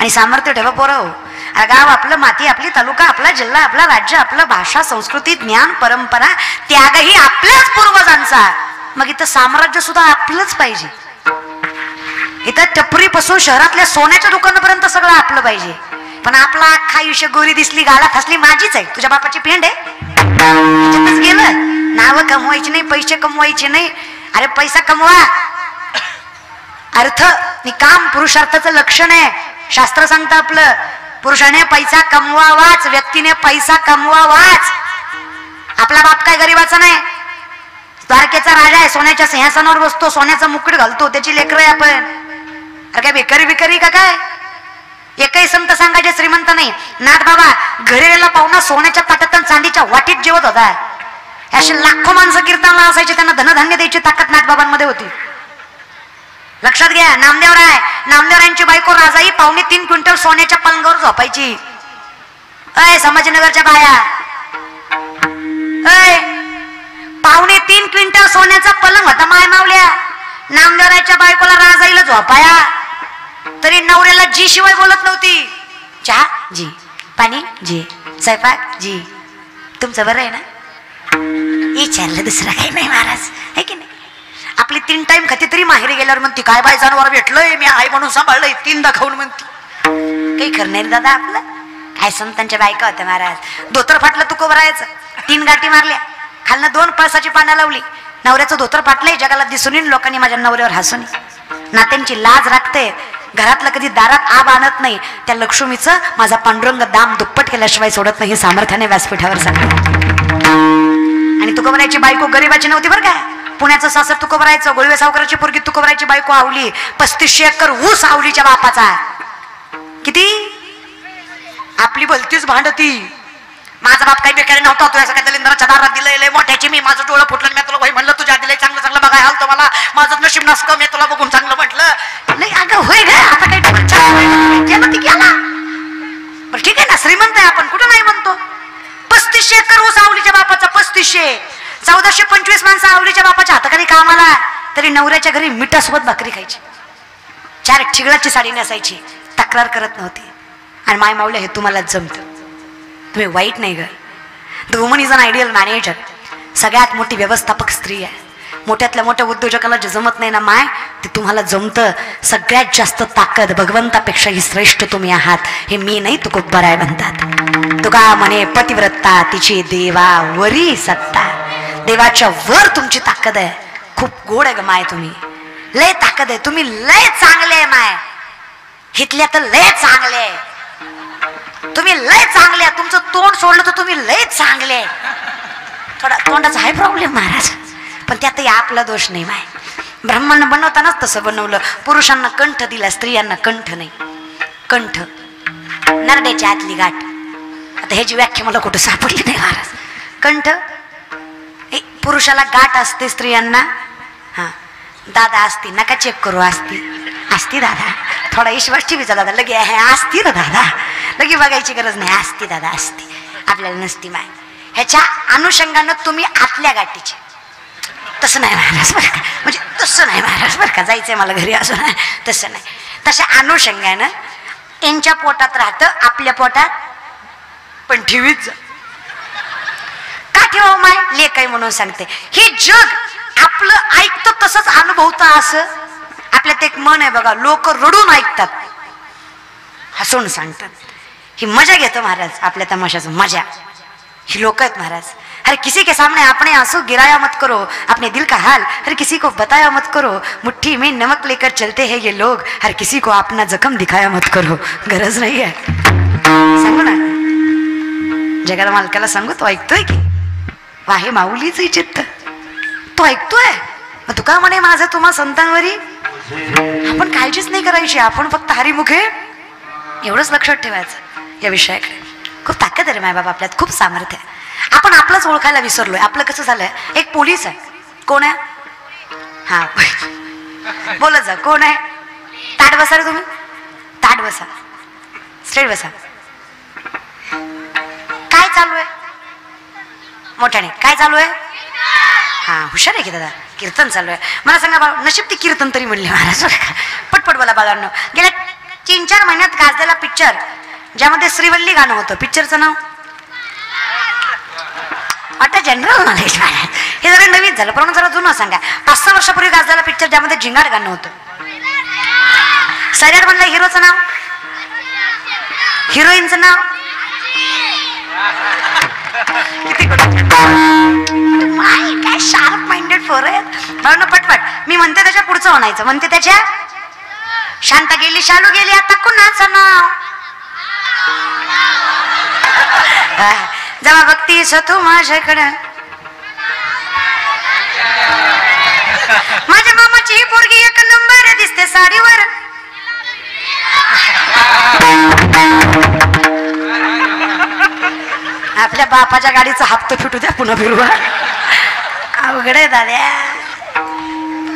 आणि सामर्थ्य ठेवा पोरं. गाव आपलं, माती आपली, तालुका आपला, जिल्हा आपला, राज्य आपलं, भाषा, संस्कृती, ज्ञान, परंपरा, त्यागही आपल्याच पूर्वजांचा. मग इथं साम्राज्य सुद्धा आपलंच पाहिजे. इथं टपरी पासून शहरातल्या सोन्याच्या दुकानापर्यंत सगळं आपलं पाहिजे. पण आपला अख्खा आयुष्य गोरी दिसली, गाला फसली, माझीच आहे, तुझ्या बापाची पेंड आहे, गेलं. नाव कमवायची नाही, पैसे कमवायचे नाही. अरे पैसा कमवा, अर्थ नि काम पुरुषार्थाचं लक्षण आहे. शास्त्र सांगतं आपलं, पुरुषाने पैसा कमवावाच, व्यक्तीने पैसा कमवावाच. आपला बाप काय गरीबाचा नाही, द्वारकेचा राजा आहे, सोन्याच्या सिंहासनावर बसतो, सोन्याचा मुकुट घालतो, त्याची लेकरं आहे आपण. अरे काय भिकारी भिकारी का काय? एकही संत सांगायचे श्रीमंत नाही. नाथ बाबा घरी पाहुणा सोन्याच्या ताटात चांदीच्या वाटीत जेवत होता. असे लाखो माणसं कीर्तनाला असायचे, त्यांना धनधान्य द्यायची ताकद नाथबाबांमध्ये होती. लक्षात घ्या. नामदेवरायांची बायको राजाई 2.5 क्विंटल सोन्याच्या पलंगावर झोपायची. अय संभाजीनगरच्या बाया, अय 2.5 क्विंटल सोन्याचा पलंग होता माय मावल्या. नामदेवराच्या बायकोला राजाईला झोपाया, तरी नवऱ्याला जी शिवाय बोलत नव्हती. चहा जी, पाणी जी, स्वयंपाक जी. तुमचं बरं आहे ना? विचारलं दुसरं काही नाही महाराज, है की नाही? आपली 3 टाइम खाती तरी माहेरी गेल्यावर म्हणती काय बाय जनावर भेटलंय, मी आई म्हणून सांभाळलंय, 3 दाखवून म्हणती. काही खरं नाही दादा आपलं. काय संतांच्या बायका होत्या महाराज. धोतर फाटलं तुकोबर राहायचं, 3 गाठी मारल्या, खालनं 2 पळसाची पानं लावली. नवऱ्याचं धोतर फाटलंय, जगाला दिसून येईल, लोकांनी माझ्या नवऱ्यावर हसून. नात्यांची लाज राखते. घरातलं कधी दारात आब आणत नाही. त्या लक्ष्मीचं माझा पांडुरंग दाम दुप्पट केल्याशिवाय सोडत नाही, सामर्थ्याने व्यासपीठावर सांगतो. आणि तुकोबरायची बायको गरीबाची नव्हती बरं काय. पुण्याचं सासर तुकोबरायचं, गोळवे सावकाराची पोरगी तुकोबरायची बायको आवली. 3500 एकर ऊस आवलीच्या बापाचा. किती आपली भलतीच भांडती. माझा बाप काही बेकारी नव्हता, तू असं काय दलिंद्राच्या दारात दिलंय, मोठ्याची मी, माझं डोळं फुटलं, मी तुला भाई म्हणलं तुझ्या दिलंय, चांगलं चांगलं बघाय आलतो मला, माझं नशीब नसतं, मी तुला बघून चांगलं म्हटलं नाही. अगं होय ग, आता काही केलं ती केला. बरं ठीक आहे ना, श्रीमंत आहे आपण, कुठं नाही म्हणतो. 3500 एकर ऊस आवलीच्या बापाचा, 3500, 1425 माणसं आवलीच्या बापाच्या हाताखाली कामाला. तरी नवऱ्याच्या घरी मिठासोबत भाकरी खायची, 4 ठिगळाची साडी नेसायची, तक्रार करत नव्हती. आणि माय मावल्या हे तुम्हाला जमतं, तुम्ही वाईट नाही ग. The woman is an ideal manager. सगळ्यात मोठी व्यवस्थापक स्त्री आहे. मोठ्यातल्या मोठ्या उद्योजकाला जे जमत नाही ना माय, ते तुम्हाला जमतं. सगळ्यात जास्त ताकद भगवंतापेक्षाही श्रेष्ठ तुम्ही आहात, हे मी नाही तुकोबराय म्हणतात. तुका म्हणे पतिव्रता तिची देवावरी सत्ता. देवाच्या वर तुमची ताकद आहे. खूप गोड आहे ग माय, तुम्ही लय ताकद आहे, तुम्ही लय चांगले आहे माय. हितल्या तर लय चांगले आहे, तुम्ही लय चांगले आहे. तुमचं तोंड सोडलं तर तुम्ही लय चांगले आहे. थोडा तोंडाचा आहे प्रॉब्लेम महाराज, पण त्यातही आपला दोष नाही माय. ब्रह्मांना बनवतानाच तसं बनवलं. पुरुषांना कंठ दिला, स्त्रियांना कंठ नाही. कंठ नरड्याच्या आतली गाठ. आता ह्याची व्याख्या मला कुठं सापडली नाही महाराज. कंठ पुरुषाला गाठ असते, स्त्रियांना हा दादा असती. नका चेक करू, असती दादा. थोडा विश्वास ठेवायचा दादा, लगे असती ना दादा, लगे बघायची गरज नाही, असती दादा असती. आपल्याला नसती माय. ह्याच्या अनुषंगानं तुम्ही आतल्या गाठीचे. तसं नाही महाराज बरं का, म्हणजे तसं नाही महाराज बरं का, जायचंय मला घरी असं नाही, तसं नाही. तशा अनुषंगानं यांच्या पोटात राहतं, आपल्या पोटात पण ठेवीत जा. का ठेवा माय? लेक आहे म्हणून सांगते. हे जग आपलं ऐकतं, तसंच अनुभवतं. असं आपल्यात एक मन आहे बघा, लोक रडून ऐकतात, हसून सांगतात. ही मजा घेतो महाराज, आपल्या तमाशाचं मजा. ही लोक आहेत महाराज. अरे किसी के सामने आपने आंसू गिराया मत करो, अपने दिल का हाल हर किसी को बताया मत करो, मुट्ठी में नमक लेकर चलते हैं ये लोग, हर किसी को अपना जखम दिखाया मत करो. गरज नाही आहे, सांगू ना जगाला मालकाला सांगू, तो ऐकतोय की वाहे माऊलीच चित्त, तो ऐकतोय. मग तुका म्हणे माझं तुम्हा संतांवरी आपण काळजीच नाही करायची, आपण फक्त हरिमुखे एवढंच लक्षात ठेवायचं या विषयाकडे. खूप ताकद आहे माय बाबा आपल्यात, खूप सामर्थ्य आहे. आपण आपलंच ओळखायला विसरलोय. आपलं कसं झालंय, एक पोलीस आहे. कोण आहे? हा बोलत जा, कोण आहे? ताट बसा रे तुम्ही, ताट बसा, स्ट्रेट बसा. काय चालू आहे मोठ्याने, काय चालू आहे? हा हुशार आहे की दादा, कीर्तन चालू आहे. मला सांगा बाबा, नशीब ती कीर्तन तरी म्हणले महाराज. पटपट बोला बाळांनो. गेल्या 3-4 महिन्यात गाजलेला पिक्चर, ज्यामध्ये श्रीवल्ली गाणं होतं. पिक्चरचं नाव आता जनरल नॉलेज. हे जरा नवीन झालं, पण जरा जुनं सांगा. 5-6 वर्षापूर्वी गाजलेला पिक्चर, ज्यामध्ये झिंगाट गाणं होतं. सैराट मधल्या हिरोचं नाव, हिरोईनचं नाव काय शार्प माइंडेड पोर आहेत. पटपट मी म्हणते त्याच्या पुढचं म्हणायचं. म्हणते त्याच्या शांत गेली शालू गेली, आता कुणाचं नाव. जेव्हा बघतीस तू माझ्याकडं, माझ्या मामाची ही पोरगी 1 नंबर दिसते साडीवर. आपल्या बापाच्या गाडीचा हप्ता फिटू द्या, पुन्हा फिरवा. अवघड आहे दाद्या,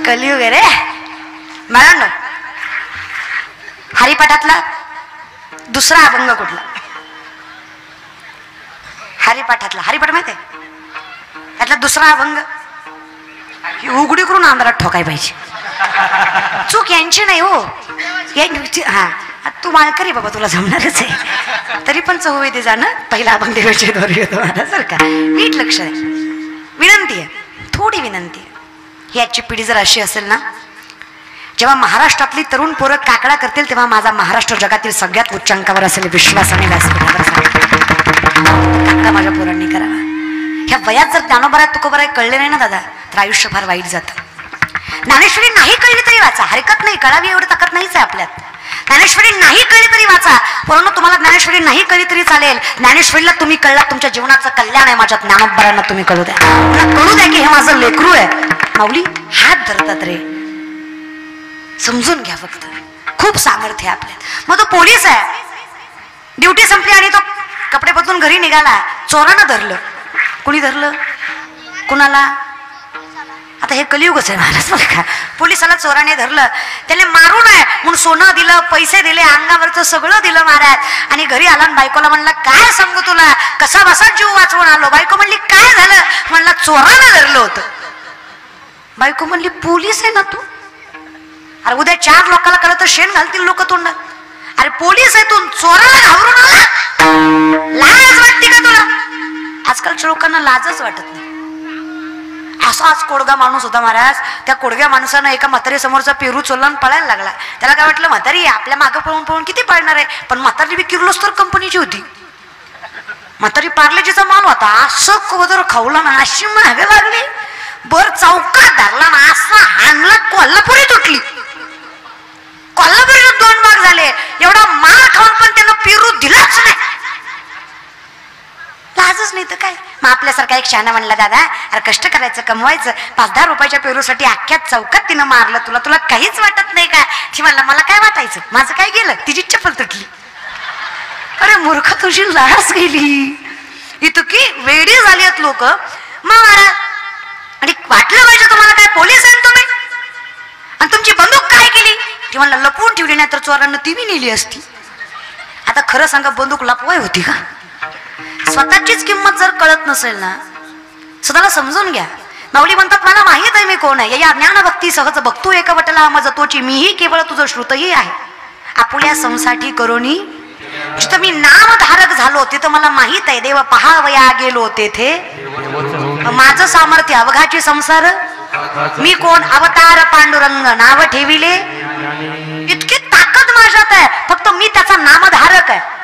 कलियुग आहे रे. मला हरिपाठातला दुसरा अभंग कुठला? हरिपाठातला, हरिपाठ माहिती आहे? त्यातला दुसरा अभंग उघडी करून आंध्रात ठोकाय पाहिजे. चूक यांची नाही हो. हा तू माळकरी बाबा, तुला जमणारच आहे. तरी पण चौवेदी जाणं पहिला अभंग देवाचे द्वारे येतो मला. जर का नीट लक्ष आहे, विनंती आहे, थोडी विनंती आहे. ही आजची पिढी जर अशी असेल ना, जेव्हा महाराष्ट्रातली तरुण पोरं काकडा करतील, तेव्हा माझा महाराष्ट्र जगातील सगळ्यात उच्चांकावर असेल विश्वासाने काका माझ्या पोरांनी करावा. ह्या वयात जर ज्ञानोबराय तुकोबराय कळले नाही ना दादा, तर आयुष्य फार वाईट जातं. ज्ञानेश्वरी नाही कळली तरी वाचा, हरकत नाही, कळावी एवढी ताकद नाहीच आहे आपल्यात. ज्ञानेश्वरी नाही कळली तरी वाचा, परंतु तुम्हाला ज्ञानेश्वरी नाही कळली तरी चालेल. ज्ञानेश्वरीला तुम्ही कळला, तुमच्या जीवनाचं कल्याण आहे. माझ्या ज्ञानोबरायांना तुम्ही कळू द्या, कळू द्या की हे माझं लेकरू आहे. माऊली हात धरतात रे, समजून घ्या. फक्त खूप सामर्थ्य आहे आपल्यात. मग तो पोलीस आहे, ड्युटी संपली आणि तो कपडे बदलून घरी निघाला. चोरानं धरलं. कुणी धरलं? कुणाला? आता हे कलियुगच आहे महाराज बघा. पोलिसाला चोराने धरलं, त्याने मारू नये म्हणून सोनं दिलं, पैसे दिले, अंगावरचं सगळं दिलं महाराज. आणि घरी आला आणि बायकोला म्हणला, काय सांगू तुला, कसा बसा जीव वाचवून आलो. बायको म्हणली, काय झालं? म्हणला, चोरानं धरलं होतं. बायको म्हणली, पोलीस आहे ना तू? अरे उद्या 4 लोकांना कळलं तर शेण घालतील लोक तोंडात. अरे पोलीस आहे तू, चोराला घाबरून आला? लाज वाटते का तुला? आजकालच्या लोकांना लाजच वाटत नाही. असाच कोडगा माणूस होता महाराज. त्या कोडग्या माणसानं एका म्हातारी समोरचा पेरू चोरला आणि पळायला लागला. त्याला काय वाटलं, म्हातारी आपल्या मागं पळून पळून किती पळणार आहे. पण म्हातारी बी किर्लोस्कर कंपनीची होती. म्हातारी पार्लेजीचा माल होता. असं कोदर खावला ना, अशी मागे लागली, बर चौकात धरला ना, असा हाणला, कोल्हापुरी तुटली. कोल्हापुरीला 2 भाग झाले. एवढा मार खाऊन पण त्यानं पेरू दिलाच नाही. लाजच नाही तर काय. मग आपल्यासारखा एक शाना म्हणला, दादा अरे कष्ट करायचं, कमवायचं, 5-10 रुपयाच्या पेरूसाठी अख्ख्या चौकात तिनं मारलं, तुला काहीच वाटत नाही का? ती म्हणला, मला काय वाटायचं, माझं काय गेलं, तिची चप्पल तुटली. अरे मूर्ख, तुझी लाज गेली. इतकी वेडी झाली आहेत लोक. मग आणि वाटलं पाहिजे तुम्हाला, काय पोलीस आहे तुम्ही, आणि तुमची बंदूक काय केली? ती म्हणला, लपवून ठेवली, नाही तर चोरांना ती बी नेली असती. आता खरं सांगा, बंदूक लपवाय होती का? स्वतःचीच किंमत जर कळत नसेल ना, स्वतःला समजून घ्या. माऊली म्हणतात, मला माहित आहे मी कोण आहे. या ज्ञान भक्ती सहज बघतो एक वटला माझं तोची, मीही केवळ तुझं श्रुतही आहे. आपुल्या संसाठी करोनी, जिथं मी नामधारक झालो तिथं मला माहित आहे देव पहावया गेलो तेथे. माझं सामर्थ्य अवघाची संसार, मी कोण अवतार पांडुरंग नाव ठेविले. इतकी ताकद माझ्यात आहे, फक्त मी त्याचा नामधारक आहे.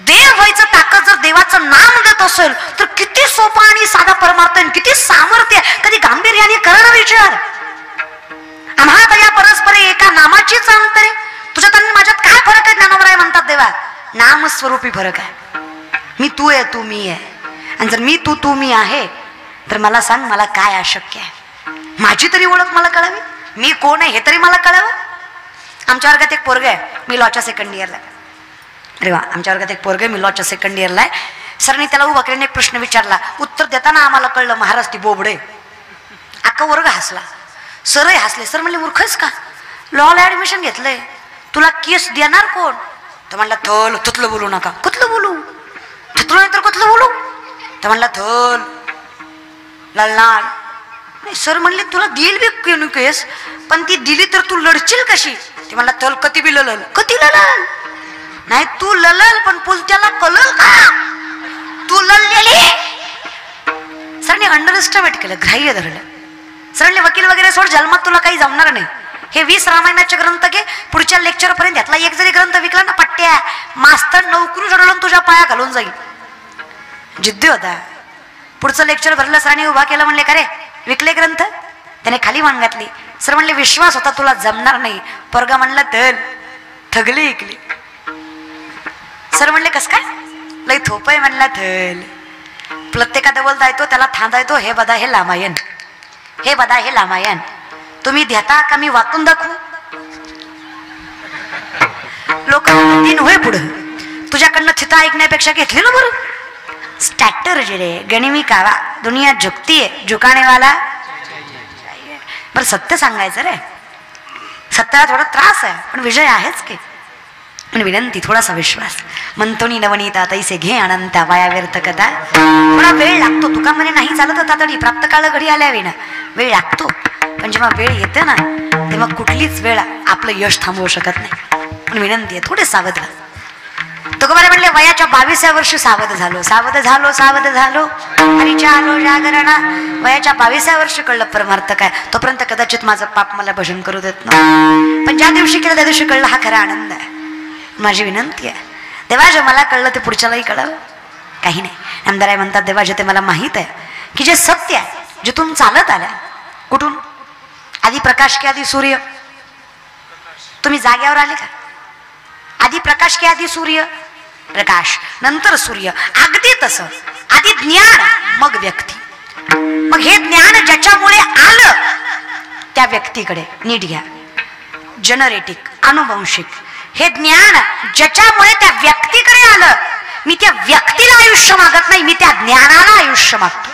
देव व्हायचं ताकद जर देवाचं नाम देत असेल तर किती सोपा आणि साधा परमार्थ, किती सामर्थ्य. कधी गांभीर्याने करणं विचार. आम्हा या परस्पर एका नामाचीच अंतरे. तुझ्यात आणि माझ्यात काय फरक आहे? ज्ञानोबराय म्हणतात, देवा नाम स्वरूपी फरक आहे. मी तू आहे, तू मी आहे. आणि जर मी तू मी आहे तर मला सांग, मला काय अशक्य आहे? माझी तरी ओळख मला कळावी, मी कोण आहे हे तरी मला कळावं. आमच्या वर्गात एक पोरग आहे, मी लॉच्या 2nd इयरला. अरे वा, आमच्या वर्गात एक पोरग आहे, मी लॉच्या 2nd इयरला आहे. सरनी त्याला उभा करून एक प्रश्न विचारला. उत्तर देताना आम्हाला कळलं, महाराज ती बोबडे. अख्खा वर्ग हसला, सरही हसले. सर म्हणले, मूर्खच का, लॉला ऍडमिशन घेतलंय, तुला केस देणार कोण? तर म्हणला, थल तुतलं बोलू नका. कुठलं बोलू? थुतलं नाही तर कुठलं बोलू? तर म्हणला, थल लढणार नाही. सर म्हणले, तुला देईल बी केस, पण ती दिली तर तू लढशील कशी? ते म्हणला तल कती बी ललल, कती ललल नाही, तू ललल पण पुलत्याला कलल का, तू लललेली. सरांनी अंडरस्टँड केलं, ग्राह्य धरलं. सरांनी वकील वगैरे सोड, जन्मात तुला काही जमणार नाही. हे 20 रामायणाचे ग्रंथ घे, पुढच्या लेक्चर पर्यंत यातला एक जरी ग्रंथ विकला ना पट्ट्या, मास्तर नोकरी सोडून तुझ्या पाया घालून जाईल. जिद्दी होता. पुढचं लेक्चर भरलं, सरांनी उभा केलं, म्हणले का रे विकले ग्रंथ, त्याने खाली मान घातली. सर म्हणले विश्वास होता तुला जमणार नाही. पोरगा म्हणला तल ठगली इकली. सर म्हणले कस काय, लई थोपय म्हणला थल. प्रत्येकादा बोलता येतो, त्याला थांबता येतो. हे बदा हे रामायण, हे बदा हे रामायण, तुम्ही देता का मी वाचून दाखवू. लोक दिन होय पुढं, तुझ्याकडनं थिता ऐकण्यापेक्षा घेतली ना बरं. स्ट्रॅटर्जी रे गणिमी कावा, दुनिया झुकती आहे, झुकाने वाला. बरं सत्य सांगायचं रे, सत्याला थोडा त्रास आहे पण विजय आहेच की. पण विनंती थोडासा विश्वास. मंतोनी नवनीता तैसे घे अनंता, वाया व्यर्थ कथा. थोडा वेळ लागतो. तुका म्हणे नाही चालत होता तरी प्राप्त काळ घडी आल्या विना वेळ लागतो. पण जेव्हा वेळ येते ना तेव्हा कुठलीच वेळ आपलं यश थांबवू शकत नाही. पण विनंती आहे थोडे सावध राहा. तुकोबारा म्हणले वयाच्या 22व्या वर्षी सावध झालो, सावध झालो, सावध झालो, हरीच्या आलो जागरणा. वयाच्या 22व्या वर्षी कळलं परमार्थ काय. तोपर्यंत कदाचित माझं पाप मला भजन करू देत नव्हतं, पण ज्या दिवशी केलं त्या दिवशी कळलं हा खरा आनंद आहे. माझी विनंती आहे, देवा जे मला कळलं ते पुढच्यालाही कळलं. काही नाही. नामदाराय म्हणतात देवा जे ते मला माहीत आहे की जे सत्य आहे, जिथून चालत आल्या. कुठून? आधी प्रकाश के आधी सूर्य. तुम्ही जाग्यावर आले का? आधी प्रकाश के आधी सूर्य, प्रकाश नंतर सूर्य. अगदी तसं आधी ज्ञान मग व्यक्ती. मग हे ज्ञान ज्याच्यामुळे आलं त्या व्यक्तीकडे नीट घ्या. जनरेटिक अनुवंशिक हे ज्ञान ज्याच्यामुळे त्या व्यक्तीकडे आलं. मी त्या व्यक्तीला आयुष्य मागत नाही, मी त्या ज्ञानाला आयुष्य मागतो.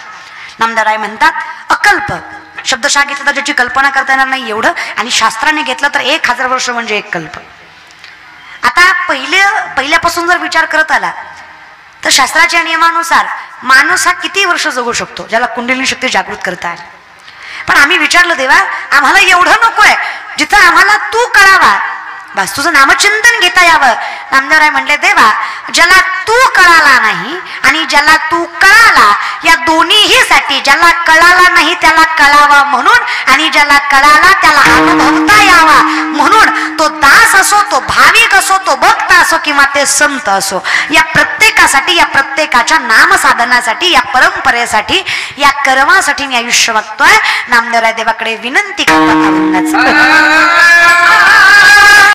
नामदाराय म्हणतात अकल्प शब्दशः घेतला तर ज्याची कल्पना करता येणार नाही एवढं, आणि शास्त्राने घेतलं तर 1000 वर्ष म्हणजे एक कल्प. आता पहिल्यापासून जर विचार करत आला तर शास्त्राच्या नियमानुसार माणूस हा किती वर्ष जगू शकतो ज्याला कुंडलिनी शक्ती जागृत करता आली. पण आम्ही विचारलं देवा आम्हाला एवढं नकोय जिथं आम्हाला तू कळावा, बस तुझं नामचिंतन घेता यावं. नामदेवराय म्हणले देवा ज्याला तू कळाला नाही आणि ज्याला तू कळाला या दोन्हीही साठी, ज्याला कळाला नाही त्याला कळावा म्हणून आणि ज्याला कळाला त्याला अनुभवता यावा म्हणून, तो दास असो, तो भाविक असो, तो भक्त असो किंवा ते संत असो, या प्रत्येकासाठी, या प्रत्येकाच्या नामसाधनासाठी, या परंपरेसाठी, या कर्मासाठी मी आयुष्य मागतोय. नामदेवराय देवाकडे विनंती करतात.